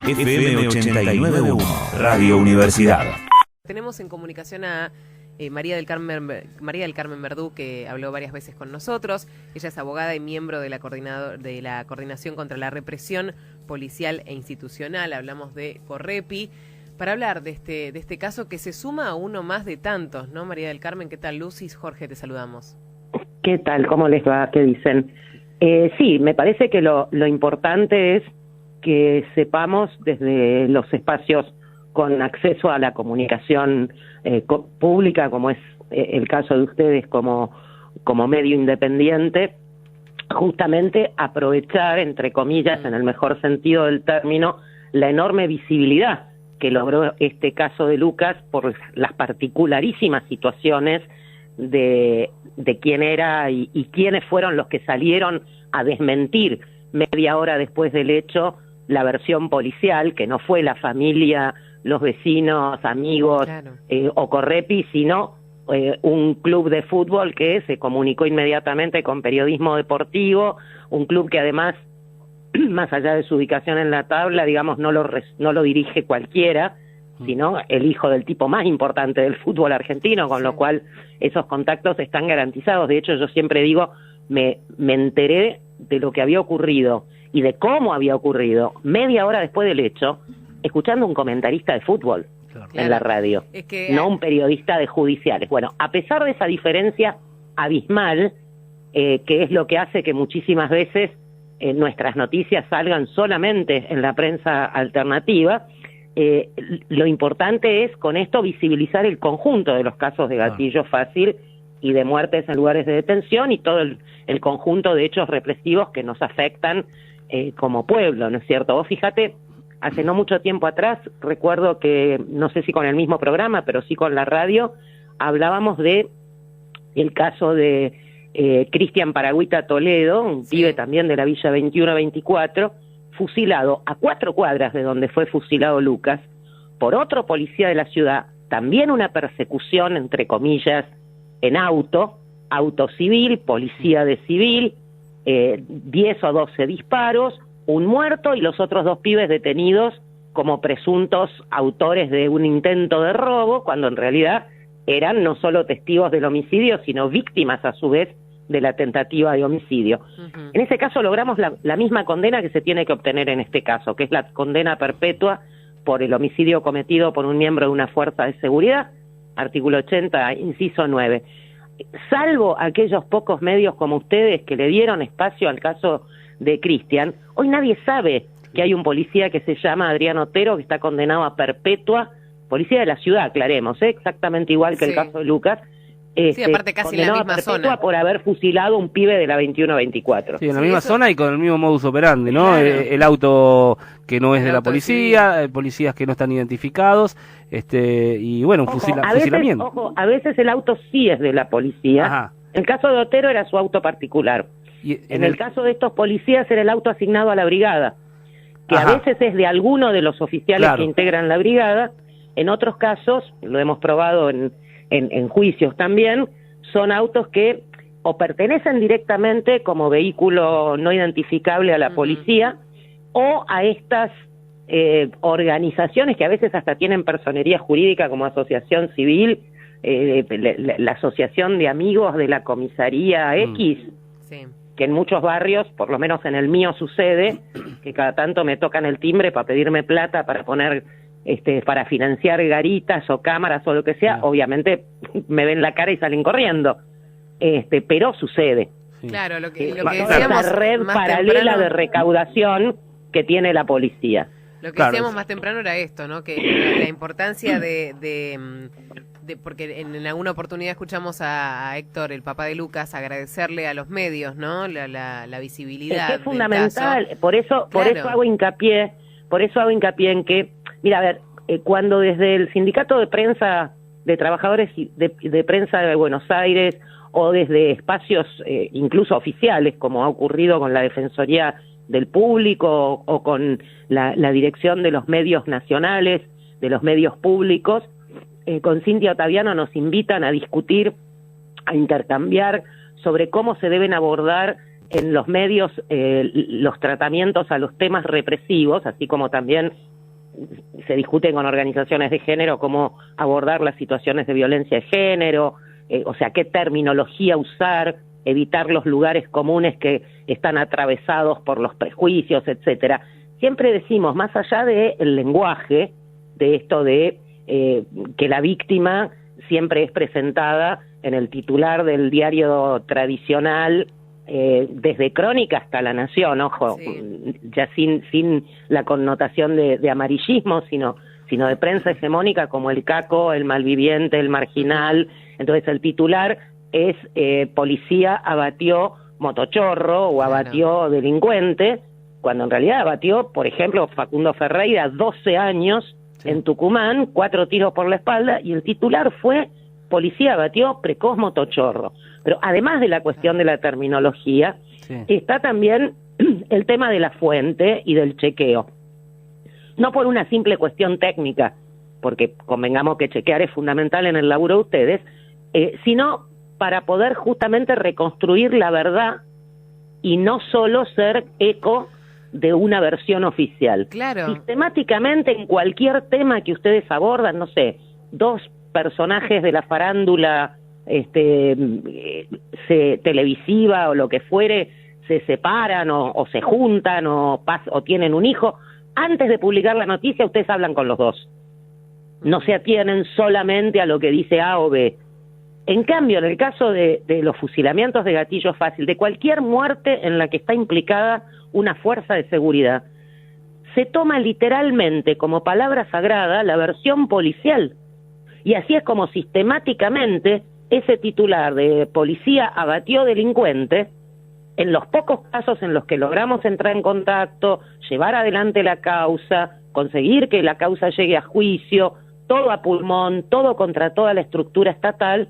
FM 89.1, Radio Universidad. Tenemos en comunicación a María del Carmen Verdú, que habló varias veces con nosotros. Ella es abogada y miembro de la Coordinación contra la Represión Policial e Institucional. Hablamos de Correpi, para hablar de este caso que se suma a uno más de tantos, ¿no? María del Carmen, ¿qué tal? Lucis, Jorge, te saludamos. ¿Qué tal? ¿Cómo les va? ¿Qué dicen? Sí, me parece que lo importante es que sepamos desde los espacios con acceso a la comunicación pública, como es el caso de ustedes como medio independiente, justamente aprovechar, entre comillas, en el mejor sentido del término, la enorme visibilidad que logró este caso de Lucas por las particularísimas situaciones de quién era y quiénes fueron los que salieron a desmentir media hora después del hecho la versión policial, que no fue la familia, los vecinos, amigos, claro, o Correpi, sino un club de fútbol que se comunicó inmediatamente con periodismo deportivo, un club que además, más allá de su ubicación en la tabla, digamos, no lo dirige cualquiera, sino el hijo del tipo más importante del fútbol argentino, con lo cual esos contactos están garantizados. De hecho, yo siempre digo, me enteré de lo que había ocurrido y de cómo había ocurrido media hora después del hecho, escuchando un comentarista de fútbol en la radio, no un periodista de judiciales. Bueno, a pesar de esa diferencia abismal, que es lo que hace que muchísimas veces nuestras noticias salgan solamente en la prensa alternativa, lo importante es con esto visibilizar el conjunto de los casos de gatillo fácil y de muertes en lugares de detención y todo el conjunto de hechos represivos que nos afectan como pueblo, ¿no es cierto? Vos fíjate, hace no mucho tiempo atrás, recuerdo que, no sé si con el mismo programa, pero sí con la radio, hablábamos de el caso de Cristian Paragüita Toledo, un pibe también de la Villa 21-24, fusilado a 4 cuadras de donde fue fusilado Lucas, por otro policía de la ciudad, también una persecución, entre comillas, en auto civil, policía de civil, 10 o 12 disparos, un muerto y los otros 2 pibes detenidos como presuntos autores de un intento de robo, cuando en realidad eran no solo testigos del homicidio, sino víctimas a su vez de la tentativa de homicidio. En ese caso logramos la misma condena que se tiene que obtener en este caso, que es la condena perpetua por el homicidio cometido por un miembro de una fuerza de seguridad, artículo 80, inciso 9. Salvo aquellos pocos medios como ustedes que le dieron espacio al caso de Cristian, hoy nadie sabe que hay un policía que se llama Adrián Otero, que está condenado a perpetua, policía de la ciudad, aclaremos, exactamente igual que el caso de Lucas, sí, aparte casi en la misma zona, por haber fusilado un pibe de la 21-24. Sí, en la misma zona y con el mismo modus operandi, ¿no? Claro. El auto que no es de la policía, policías que no están identificados, y bueno, un fusilamiento. A veces el auto sí es de la policía. Ajá. El caso de Otero era su auto particular. Y en el caso de estos policías era el auto asignado a la brigada, que a veces es de alguno de los oficiales que integran la brigada. En otros casos, lo hemos probado en juicios también, son autos que o pertenecen directamente como vehículo no identificable a la policía o a estas organizaciones que a veces hasta tienen personería jurídica como asociación civil, la asociación de amigos de la comisaría X, que en muchos barrios, por lo menos en el mío sucede, que cada tanto me tocan el timbre para pedirme plata para poner para financiar garitas o cámaras o lo que sea, obviamente me ven la cara y salen corriendo, pero sucede. Claro, lo que decíamos, esa red paralela de recaudación que tiene la policía. Lo que decíamos más temprano era esto, ¿no? Que la importancia de porque en alguna oportunidad escuchamos a Héctor, el papá de Lucas, agradecerle a los medios, ¿no? La visibilidad. Es fundamental, por eso hago hincapié en que, mira, a ver, cuando desde el Sindicato de Prensa, de Trabajadores de Prensa de Buenos Aires, o desde espacios incluso oficiales, como ha ocurrido con la Defensoría del Público o con la dirección de los medios nacionales, de los medios públicos, con Cintia Ottaviano nos invitan a discutir, a intercambiar sobre cómo se deben abordar en los medios los tratamientos a los temas represivos, así como también se discute con organizaciones de género cómo abordar las situaciones de violencia de género, o sea, qué terminología usar, evitar los lugares comunes que están atravesados por los prejuicios, etcétera. Siempre decimos, más allá del lenguaje, de esto de que la víctima siempre es presentada en el titular del diario tradicional, desde Crónica hasta La Nación, ojo, sí, ya sin la connotación de amarillismo, sino de prensa hegemónica como el caco, el malviviente, el marginal. Entonces el titular es policía abatió motochorro o abatió delincuente, cuando en realidad abatió, por ejemplo, Facundo Ferreira, 12 años en Tucumán, 4 tiros por la espalda, y el titular fue policía abatió precoz motochorro. Pero además de la cuestión de la terminología, está también el tema de la fuente y del chequeo. No por una simple cuestión técnica, porque convengamos que chequear es fundamental en el laburo de ustedes, sino para poder justamente reconstruir la verdad y no solo ser eco de una versión oficial. Claro. Sistemáticamente en cualquier tema que ustedes abordan, no sé, 2 personajes de la farándula televisiva o lo que fuere, se separan o se juntan o tienen un hijo, antes de publicar la noticia ustedes hablan con los 2. No se atienen solamente a lo que dice A o B. En cambio, en el caso de los fusilamientos de gatillo fácil, de cualquier muerte en la que está implicada una fuerza de seguridad, se toma literalmente como palabra sagrada la versión policial. Y así es como sistemáticamente ese titular de policía abatió delincuente, en los pocos casos en los que logramos entrar en contacto, llevar adelante la causa, conseguir que la causa llegue a juicio, todo a pulmón, todo contra toda la estructura estatal,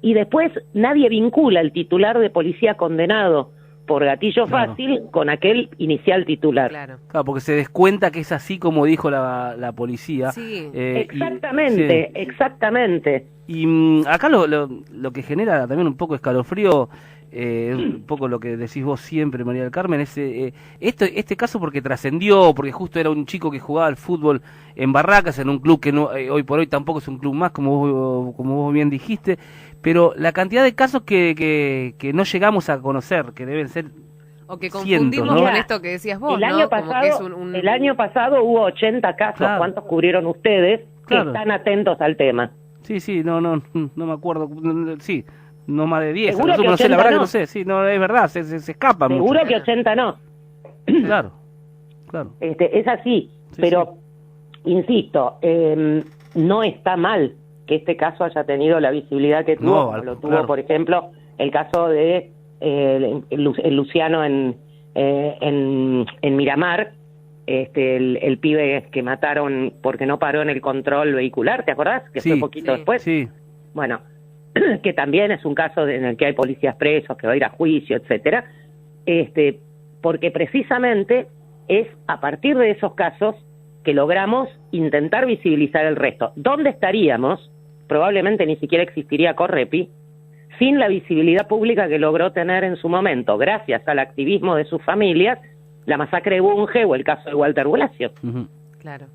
y después nadie vincula el titular de policía condenado por gatillo fácil con aquel inicial titular. Claro, porque se descuenta que es así como dijo la policía. Sí. Exactamente, exactamente. Y acá lo que genera también un poco escalofrío, un poco lo que decís vos siempre, María del Carmen, es este caso porque trascendió, porque justo era un chico que jugaba al fútbol en Barracas, en un club que no, hoy por hoy tampoco es un club más, como vos bien dijiste, pero la cantidad de casos que no llegamos a conocer, que deben ser o que confundimos cientos, ¿no? con esto que decías vos, el año pasado, el año pasado hubo 80 casos, claro. ¿Cuántos cubrieron ustedes que están atentos al tema? Sí, no me acuerdo, sí, no más de 10, seguro que no sé, la verdad no. Que no sé, sí, no, es verdad, se escapa mucho. Seguro que 80 no. Claro. Es así, sí, pero, insisto, no está mal que este caso haya tenido la visibilidad que tuvo, como lo tuvo, claro. Por ejemplo, el caso de el Luciano en Miramar, el pibe que mataron porque no paró en el control vehicular, ¿te acordás? Que fue poquito después. Sí. Bueno, que también es un caso en el que hay policías presos, que va a ir a juicio, etcétera, porque precisamente es a partir de esos casos que logramos intentar visibilizar el resto. ¿Dónde estaríamos? Probablemente ni siquiera existiría Correpi sin la visibilidad pública que logró tener en su momento, gracias al activismo de sus familias, la masacre de Bunge o el caso de Walter Blasio. Uh-huh. Claro,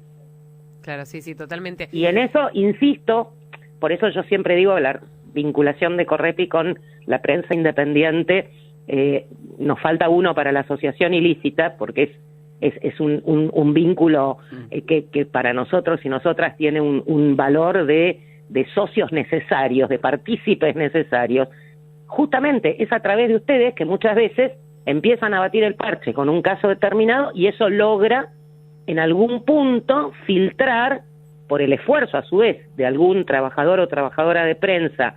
sí, totalmente. Y en eso, insisto, por eso yo siempre digo la vinculación de Correpi con la prensa independiente, nos falta uno para la asociación ilícita, porque es un vínculo que para nosotros y nosotras tiene un valor de socios necesarios, de partícipes necesarios. Justamente es a través de ustedes que muchas veces empiezan a batir el parche con un caso determinado y eso logra en algún punto filtrar, por el esfuerzo a su vez de algún trabajador o trabajadora de prensa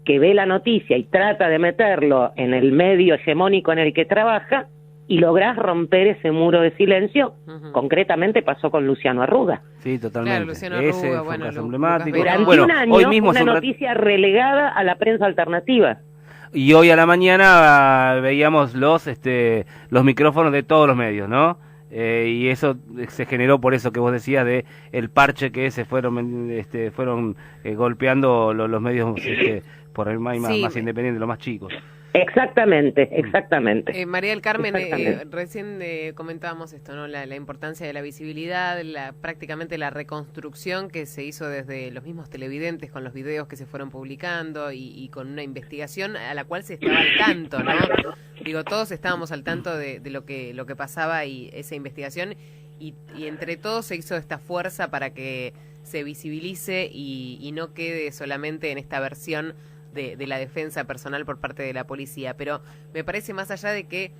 que ve la noticia y trata de meterlo en el medio hegemónico en el que trabaja, y lográs romper ese muro de silencio. Uh-huh. Concretamente pasó con Luciano Arruga. Sí, totalmente. Claro, Luciano Arruga, ese fue un caso emblemático. Durante un año, hoy mismo una noticia relegada a la prensa alternativa. Y hoy a la mañana veíamos los micrófonos de todos los medios, ¿no? Y eso se generó por eso que vos decías de el parche que se fueron golpeando los medios por el más independientes, los más chicos. Exactamente. María del Carmen, Exactamente. recién comentábamos esto, ¿no? La importancia de la visibilidad, prácticamente la reconstrucción que se hizo desde los mismos televidentes con los videos que se fueron publicando y con una investigación a la cual se estaba al tanto, ¿no? Digo, todos estábamos al tanto de lo que pasaba y esa investigación y entre todos se hizo esta fuerza para que se visibilice y no quede solamente en esta versión de la defensa personal por parte de la policía, pero me parece más allá de que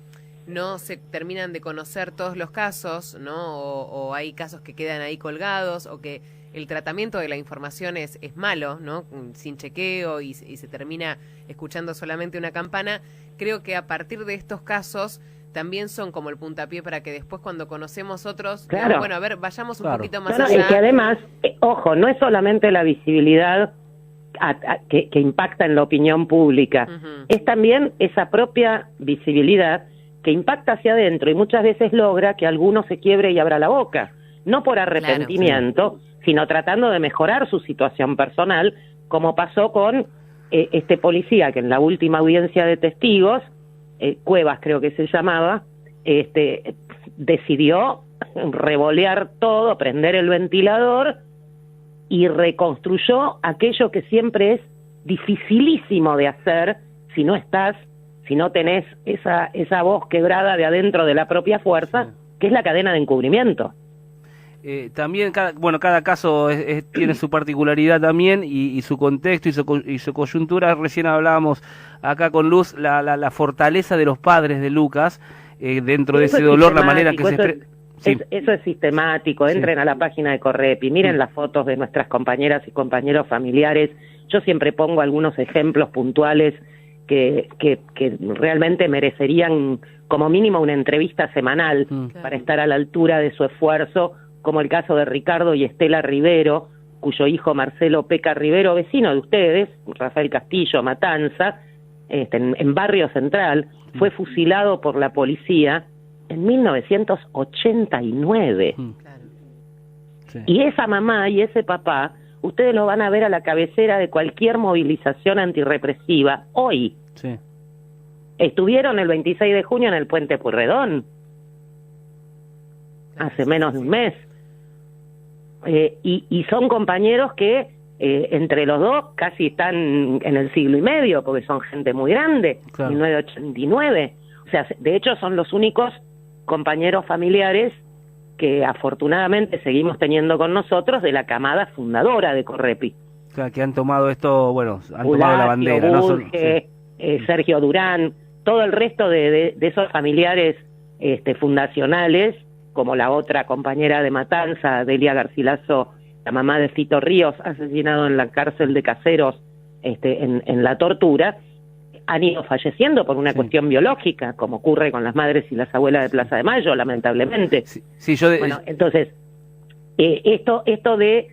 no se terminan de conocer todos los casos, ¿no? O hay casos que quedan ahí colgados, o que el tratamiento de la información es malo, ¿no? Sin chequeo y se termina escuchando solamente una campana. Creo que a partir de estos casos también son como el puntapié para que después cuando conocemos otros, Claro. digamos, bueno, a ver, vayamos un poquito más No, allá. es que además, ojo, no es solamente la visibilidad que impacta en la opinión pública, es también esa propia visibilidad que impacta hacia adentro y muchas veces logra que alguno se quiebre y abra la boca, no por arrepentimiento, sino tratando de mejorar su situación personal, como pasó con este policía que en la última audiencia de testigos, Cuevas creo que se llamaba, decidió revolear todo, prender el ventilador y reconstruyó aquello que siempre es dificilísimo de hacer si no tenés esa voz quebrada de adentro de la propia fuerza, que es la cadena de encubrimiento. También, cada caso tiene su particularidad también y su contexto y su coyuntura. Recién hablábamos acá con Luz, la fortaleza de los padres de Lucas, dentro de ese dolor, la manera que se... Eso es sistemático. Entren a la página de Correpi, miren las fotos de nuestras compañeras y compañeros familiares. Yo siempre pongo algunos ejemplos puntuales que realmente merecerían como mínimo una entrevista semanal para estar a la altura de su esfuerzo, como el caso de Ricardo y Estela Rivero, cuyo hijo Marcelo Peca Rivero, vecino de ustedes, Rafael Castillo, Matanza, en Barrio Central, fue fusilado por la policía en 1989. Claro. Sí. Y esa mamá y ese papá, ustedes lo van a ver a la cabecera de cualquier movilización antirrepresiva hoy. Sí. Estuvieron el 26 de junio en el Puente Pueyrredón, hace menos de un mes. Y son compañeros que entre los dos casi están en el siglo y medio, porque son gente muy grande, Claro. 1989. O sea, de hecho son los únicos compañeros familiares que afortunadamente seguimos teniendo con nosotros de la camada fundadora de Correpi. Claro, que han tomado esto, han tomado la bandera. Bulge, Sergio Durán, todo el resto de esos familiares fundacionales, como la otra compañera de Matanza, Delia Garcilaso, la mamá de Fito Ríos, asesinado en la cárcel de Caseros en la tortura, han ido falleciendo por una cuestión biológica, como ocurre con las madres y las abuelas de Plaza de Mayo, lamentablemente. Bueno, entonces, esto de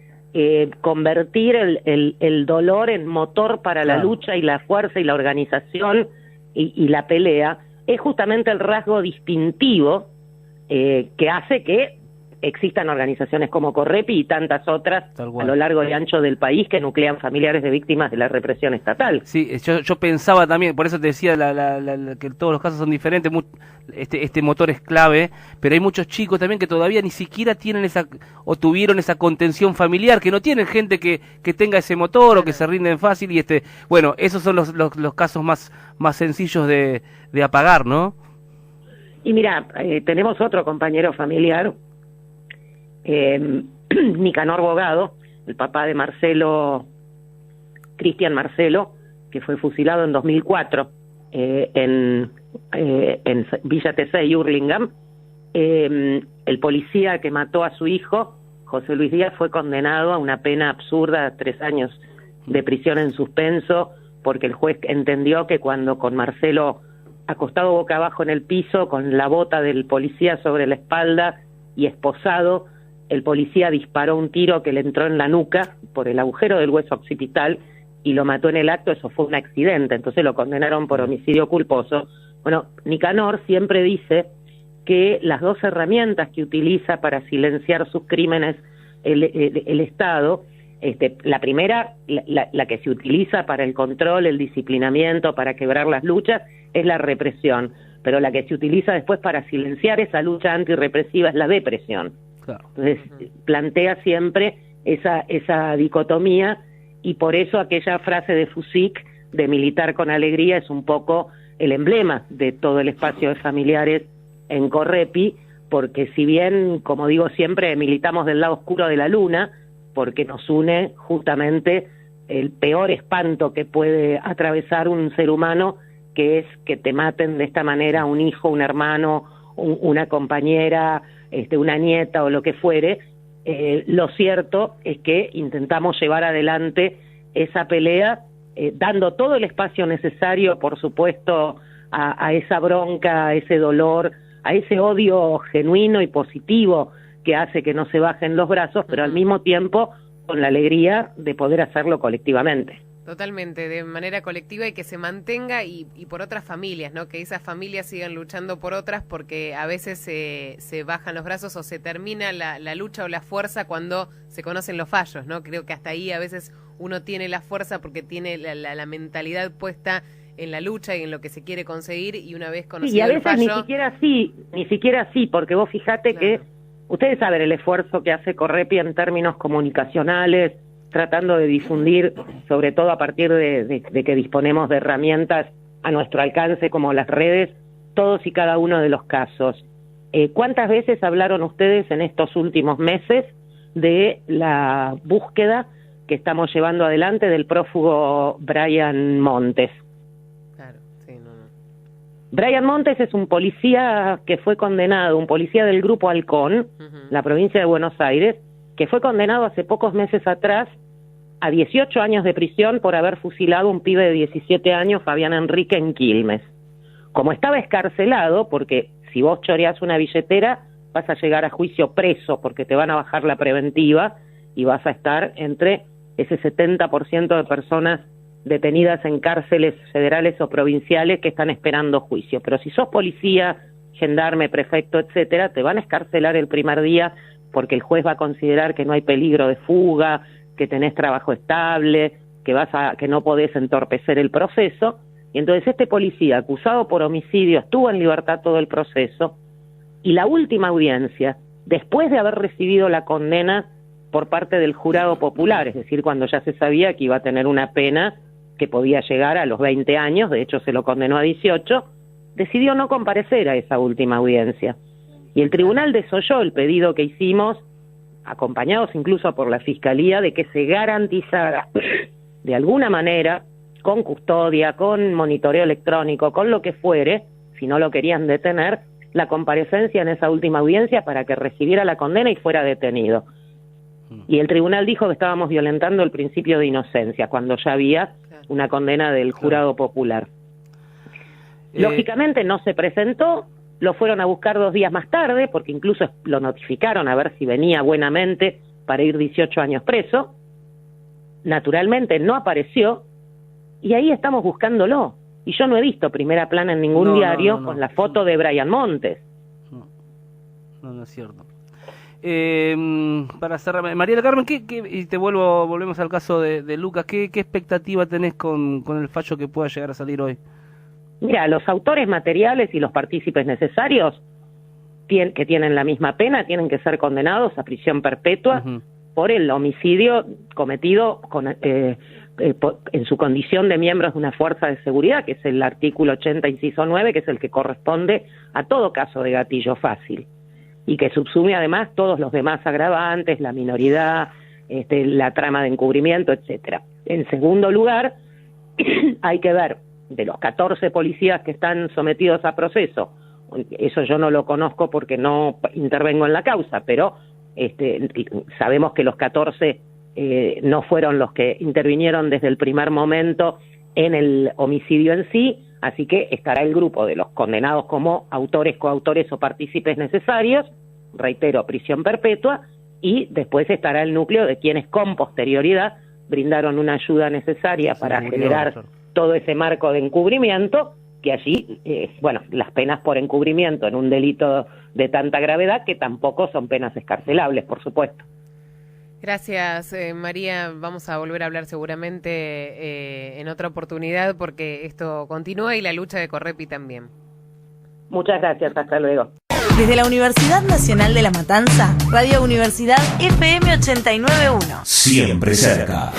convertir el dolor en motor para la lucha y la fuerza y la organización y la pelea, es justamente el rasgo distintivo que hace que existan organizaciones como Correpi y tantas otras a lo largo y ancho del país que nuclean familiares de víctimas de la represión estatal. Sí, yo pensaba también, por eso te decía que todos los casos son diferentes, este motor es clave, pero hay muchos chicos también que todavía ni siquiera tienen tuvieron esa contención familiar, que no tienen gente que tenga ese motor o que se rinden fácil y esos son los casos más sencillos de apagar, ¿no? Y mira, tenemos otro compañero familiar, Nicanor Bogado, el papá de Marcelo, Cristian Marcelo, que fue fusilado en 2004 en Villa Tesey y Hurlingham. El policía que mató a su hijo, José Luis Díaz, fue condenado a una pena absurda, 3 años de prisión en suspenso, porque el juez entendió que cuando con Marcelo acostado boca abajo en el piso, con la bota del policía sobre la espalda y esposado, el policía disparó un tiro que le entró en la nuca por el agujero del hueso occipital y lo mató en el acto. Eso fue un accidente, entonces lo condenaron por homicidio culposo. Bueno, Nicanor siempre dice que las 2 herramientas que utiliza para silenciar sus crímenes el Estado La primera, la que se utiliza para el control, el disciplinamiento, para quebrar las luchas, es la represión, pero la que se utiliza después para silenciar esa lucha antirrepresiva es la depresión. Claro. Entonces, plantea siempre esa dicotomía, y por eso aquella frase de Fusic, de militar con alegría, es un poco el emblema de todo el espacio de familiares en Correpi, porque si bien, como digo siempre, militamos del lado oscuro de la luna, porque nos une justamente el peor espanto que puede atravesar un ser humano, que es que te maten de esta manera un hijo, un hermano, una compañera, una nieta o lo que fuere. Lo cierto es que intentamos llevar adelante esa pelea, dando todo el espacio necesario, por supuesto, a esa bronca, a ese dolor, a ese odio genuino y positivo que hace que no se bajen los brazos, pero al mismo tiempo con la alegría de poder hacerlo colectivamente. Totalmente, de manera colectiva, y que se mantenga, y por otras familias, ¿no? Que esas familias sigan luchando por otras, porque a veces se bajan los brazos o se termina la lucha o la fuerza cuando se conocen los fallos, ¿no? Creo que hasta ahí a veces uno tiene la fuerza porque tiene la mentalidad puesta en la lucha y en lo que se quiere conseguir, y una vez conocido el fallo... Y a veces ni siquiera así, porque vos fijate que ustedes saben el esfuerzo que hace Correpi en términos comunicacionales, tratando de difundir, sobre todo a partir de que disponemos de herramientas a nuestro alcance como las redes, todos y cada uno de los casos. ¿Cuántas veces hablaron ustedes en estos últimos meses de la búsqueda que estamos llevando adelante del prófugo Brian Montes? Claro, sí, no. Brian Montes es un policía que fue condenado, un policía del Grupo Halcón, la provincia de Buenos Aires, que fue condenado hace pocos meses atrás a 18 años de prisión por haber fusilado a un pibe de 17 años, Fabián Enrique, en Quilmes. Como estaba escarcelado, porque si vos choreás una billetera, vas a llegar a juicio preso, porque te van a bajar la preventiva, y vas a estar entre ese 70% de personas detenidas en cárceles federales o provinciales que están esperando juicio. Pero si sos policía, gendarme, prefecto, etcétera, te van a escarcelar el primer día, porque el juez va a considerar que no hay peligro de fuga, que tenés trabajo estable, que no podés entorpecer el proceso. Y entonces este policía, acusado por homicidio, estuvo en libertad todo el proceso, y la última audiencia, después de haber recibido la condena por parte del jurado popular, es decir, cuando ya se sabía que iba a tener una pena que podía llegar a los 20 años, de hecho se lo condenó a 18, decidió no comparecer a esa última audiencia. Y el tribunal desoyó el pedido que hicimos, acompañados incluso por la Fiscalía, de que se garantizara de alguna manera, con custodia, con monitoreo electrónico, con lo que fuere, si no lo querían detener, la comparecencia en esa última audiencia para que recibiera la condena y fuera detenido. Y el tribunal dijo que estábamos violentando el principio de inocencia, cuando ya había una condena del jurado popular. Lógicamente no se presentó, lo fueron a buscar 2 días más tarde, porque incluso lo notificaron a ver si venía buenamente para ir 18 años preso. Naturalmente no apareció, y ahí estamos buscándolo. Y yo no he visto primera plana en ningún diario con la foto de Brian Montes. No es cierto. Para cerrar, María del Carmen, y volvemos al caso de Lucas, ¿qué expectativa tenés con el fallo que pueda llegar a salir hoy? Mira, los autores materiales y los partícipes necesarios que tienen la misma pena tienen que ser condenados a prisión perpetua por el homicidio cometido en su condición de miembros de una fuerza de seguridad, que es el artículo 80, inciso 9, que es el que corresponde a todo caso de gatillo fácil, y que subsume además todos los demás agravantes, la minoridad, la trama de encubrimiento, etcétera. En segundo lugar, hay que ver, de los 14 policías que están sometidos a proceso, eso yo no lo conozco porque no intervengo en la causa, pero sabemos que los 14 no fueron los que intervinieron desde el primer momento en el homicidio en sí, así que estará el grupo de los condenados como autores, coautores o partícipes necesarios, reitero, prisión perpetua, y después estará el núcleo de quienes con posterioridad brindaron una ayuda necesaria para generar todo ese marco de encubrimiento, que allí, las penas por encubrimiento en un delito de tanta gravedad, que tampoco son penas escarcelables, por supuesto. Gracias, María. Vamos a volver a hablar seguramente en otra oportunidad porque esto continúa y la lucha de Correpi también. Muchas gracias, hasta luego. Desde la Universidad Nacional de La Matanza, Radio Universidad FM 89.1. Siempre cerca.